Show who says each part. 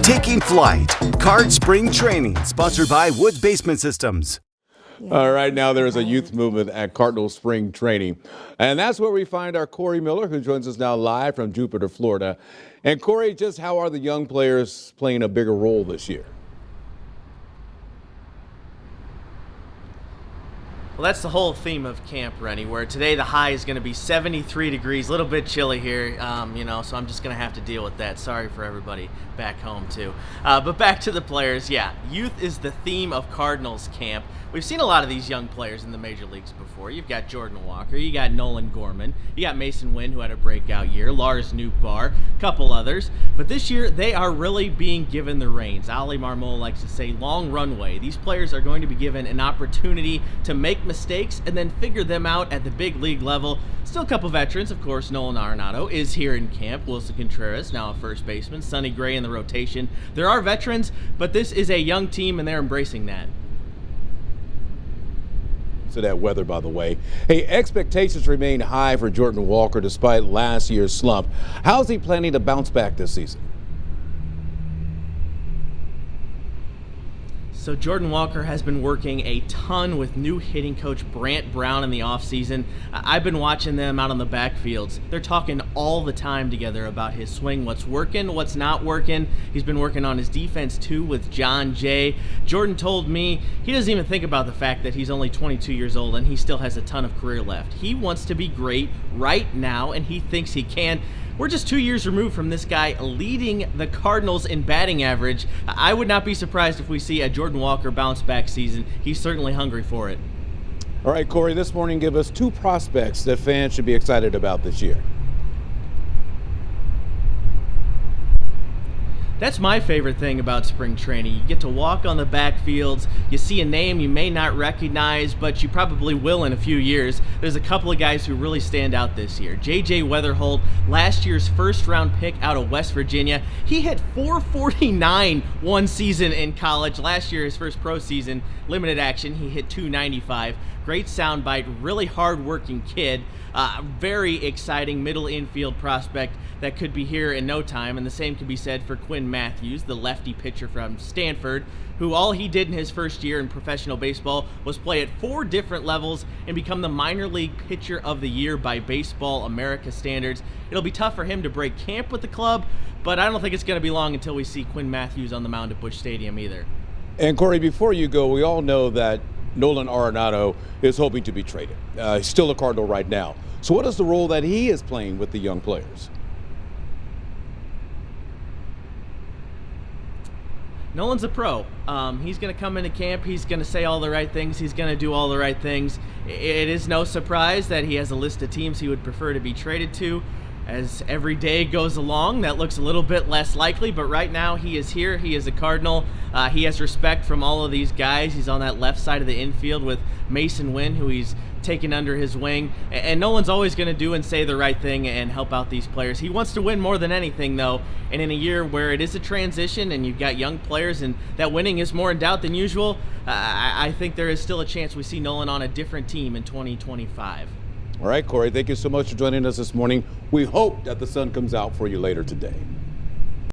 Speaker 1: Taking flight. Card Spring Training, sponsored by Woods Basement Systems.
Speaker 2: All right, now there's a youth movement at Cardinal Spring Training. And that's where we find our Corey Miller, who joins us now live from Jupiter, Florida. And Corey, just how are the young players playing a bigger role this year?
Speaker 3: Well, that's the whole theme of camp, Rennie, where today the high is going to be 73 degrees, a little bit chilly here, so I'm just going to have to deal with that. Sorry for everybody back home, too. But back to the players, yeah, youth is the theme of Cardinals camp. We've seen a lot of these young players in the major leagues before. You've got Jordan Walker, you got Nolan Gorman, you got Mason Wynn, who had a breakout year, Lars Nootbaar, a couple others. But this year, they are really being given the reins. Ali Marmol likes to say long runway. These players are going to be given an opportunity to make mistakes and then figure them out at the big league level. Still a couple veterans, of course. Nolan Arenado is here in camp. Wilson Contreras, now a first baseman. Sonny Gray in the rotation. There are veterans, but this is a young team, and they're embracing that.
Speaker 2: To that weather, by the way. Hey, expectations remain high for Jordan Walker despite last year's slump. How's he planning to bounce back this season?
Speaker 3: So Jordan Walker has been working a ton with new hitting coach Brant Brown in the offseason. I've been watching them out on the backfields. They're talking all the time together about his swing, what's working, what's not working. He's been working on his defense too with John Jay. Jordan told me he doesn't even think about the fact that he's only 22 years old and he still has a ton of career left. He wants to be great right now, and he thinks he can. We're just 2 years removed from this guy leading the Cardinals in batting average. I would not be surprised if we see a Jordan Walker bounce back season. He's certainly hungry for it.
Speaker 2: All right, Corey, this morning give us two prospects that fans should be excited about this year.
Speaker 3: That's my favorite thing about spring training. You get to walk on the backfields, you see a name you may not recognize, but you probably will in a few years. There's a couple of guys who really stand out this year. J.J. Weatherholt, last year's first-round pick out of West Virginia. He hit .449 one season in college. Last year, his first pro season, limited action, he hit .295. Great soundbite, really hard-working kid. Very exciting middle infield prospect that could be here in no time, and the same can be said for Quinn Matthews, the lefty pitcher from Stanford, who all he did in his first year in professional baseball was play at 4 different levels and become the minor league pitcher of the year by Baseball America standards. It'll be tough for him to break camp with the club, but I don't think it's going to be long until we see Quinn Matthews on the mound at Busch Stadium either.
Speaker 2: And Corey, before you go, we all know that Nolan Arenado is hoping to be traded. He's still a Cardinal right now. So what is the role that he is playing with the young players?
Speaker 3: Nolan's a pro. He's going to come into camp. He's going to say all the right things. He's going to do all the right things. It is no surprise that he has a list of teams he would prefer to be traded to. As every day goes along, that looks a little bit less likely, but right now he is here. He is a Cardinal. He has respect from all of these guys. He's on that left side of the infield with Mason Wynn, who he's taken under his wing. And Nolan's always going to do and say the right thing and help out these players. He wants to win more than anything, though. And in a year where it is a transition and you've got young players and that winning is more in doubt than usual, I think there is still a chance we see Nolan on a different team in 2025.
Speaker 2: All right, Corey, thank you so much for joining us this morning. We hope that the sun comes out for you later today.